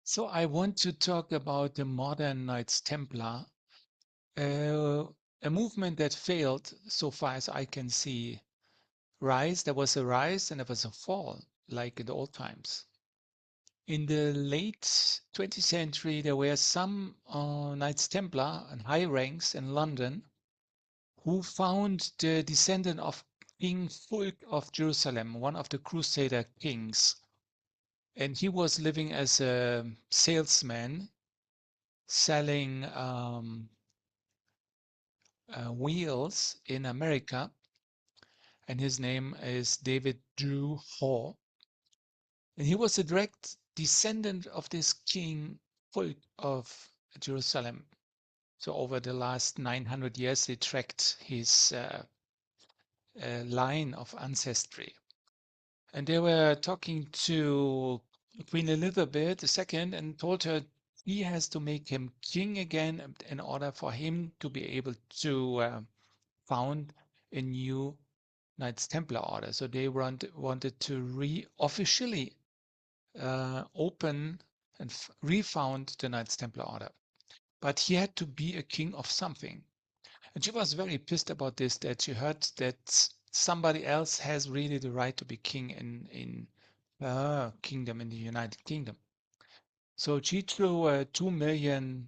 So I want to talk about the modern Knights Templar, uh, a movement that failed so far as I can see. There was a rise and there was a fall, like in the old times. In the late 20th century, there were some Knights Templar and high ranks in London who found the descendant of King Fulk of Jerusalem, one of the Crusader kings. And he was living as a salesman selling wheels in America, and his name is David Drew Hall. And he was a direct descendant of this king Fulk of Jerusalem. So over the last 900 years, they tracked his line of ancestry. And they were talking to Queen Elizabeth II and told her he has to make him king again in order for him to be able to found a new Knights Templar order. So they wanted to officially open and refound the Knights Templar order. But he had to be a king of something. And she was very pissed about this, that she heard that somebody else has really the right to be king in her kingdom, in the United Kingdom. So she threw a £2 million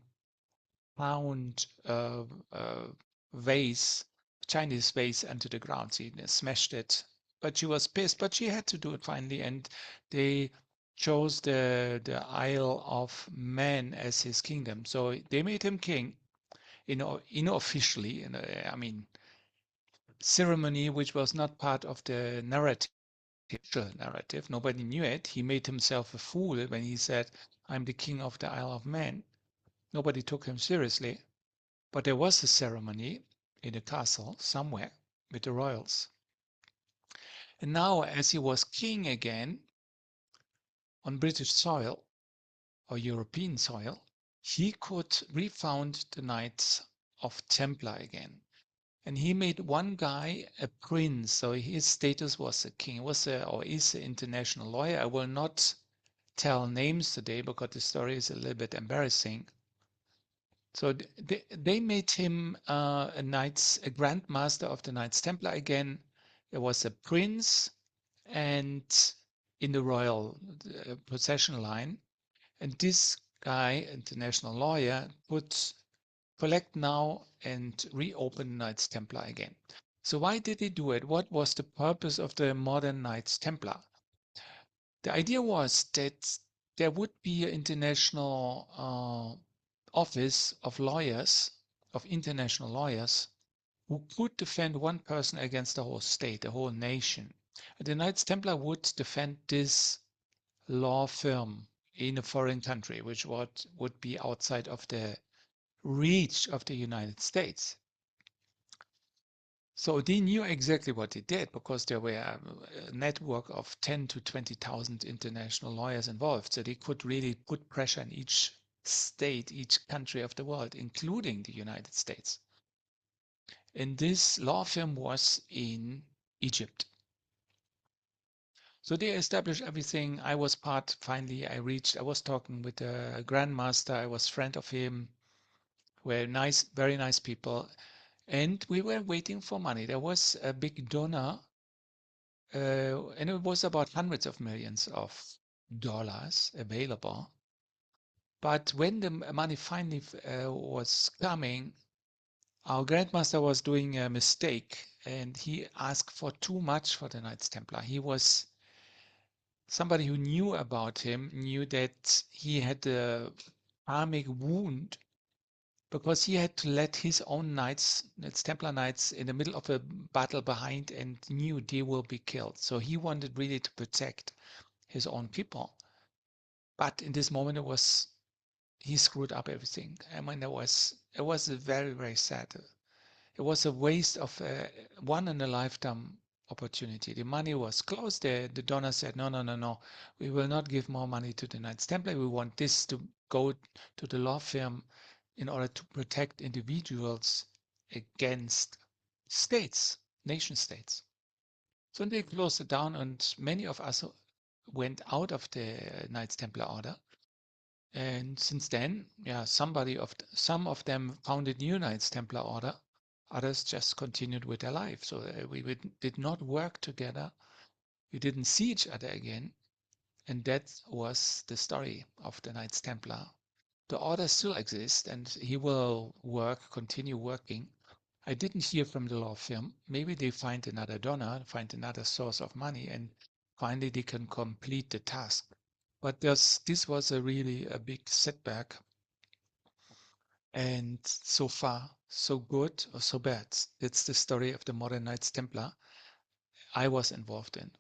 vase, Chinese vase, into the ground. She smashed it. But she was pissed, but she had to do it finally. And they chose the Isle of Man as his kingdom. So they made him king, unofficially, I mean, ceremony, which was not part of the narrative. Nobody knew it. He made himself a fool when he said, I'm the king of the Isle of Man. Nobody took him seriously. But there was a ceremony in a castle somewhere with the royals. And now, as he was king again on British soil or European soil, he could refound the Knights of Templar again. And he made one guy a prince, so his status was a king. He was or is an international lawyer. I will not tell names today because the story is a little bit embarrassing. So they made him a Grand Master of the Knights Templar again. There was a prince and in the royal possession line. And this guy, international lawyer, would collect now and reopen Knights Templar again. So why did he do it? What was the purpose of the modern Knights Templar? The idea was that there would be an international office of lawyers, of international lawyers, who could defend one person against the whole state, the whole nation. The Knights Templar would defend this law firm in a foreign country, which would be outside of the reach of the United States. So they knew exactly what they did because there were a network of 10 to 20,000 international lawyers involved. So they could really put pressure on each state, each country of the world, including the United States. And this law firm was in Egypt. So they established everything. I was part, finally, I was talking with the grandmaster. I was friend of him. Were nice, very nice people. And we were waiting for money. There was a big donor, and it was about hundreds of millions of dollars available. But when the money finally was coming, our grandmaster was doing a mistake and he asked for too much for the Knights Templar. He was somebody who knew about him, knew that he had a karmic wound because he had to let his own knights, Templar knights, in the middle of a battle behind and knew they will be killed. So he wanted really to protect his own people. But in this moment, he screwed up everything. I mean, it was a very, very sad. It was a waste of one in a lifetime opportunity. The money was closed. The donor said, no, no, no, no. We will not give more money to the Knights Templar. We want this to go to the law firm in order to protect individuals against states, nation states. So they closed it down, and many of us went out of the Knights Templar order. And since then, yeah, some of them founded new Knights Templar order. Others just continued with their life. So did not work together. We didn't see each other again. And that was the story of the Knights Templar. The order still exists and he will continue working. I didn't hear from the law firm. Maybe they find another donor, find another source of money, and finally they can complete the task. But this was really a big setback. And so far, so good or so bad. It's the story of the modern Knights Templar I was involved in.